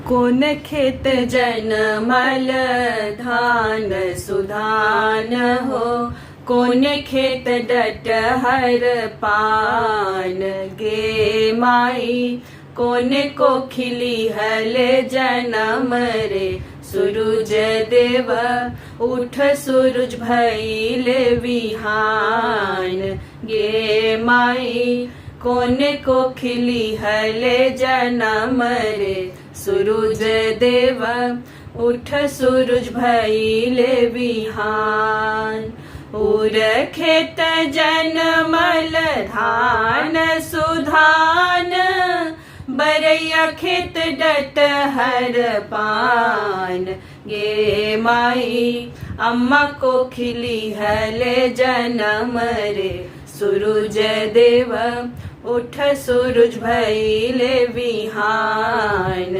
कोन खेत जनमल धान सुधान हो, कोन खेत डटहर पान गे माई। कोन को खिली हल जनम रे सूरज देव, उठ सूरज भइल बिहान गे माई। कोन को खिली हल जनम रे सूरज देव, उठ सूरज भइल बिहान। उर खेत जनमल धान सुधान, बरैया खेत डटहर पान गे माई। अम्मा को खिली हल जनम रे सूरज देव, उठ सूरज भइल बिहान।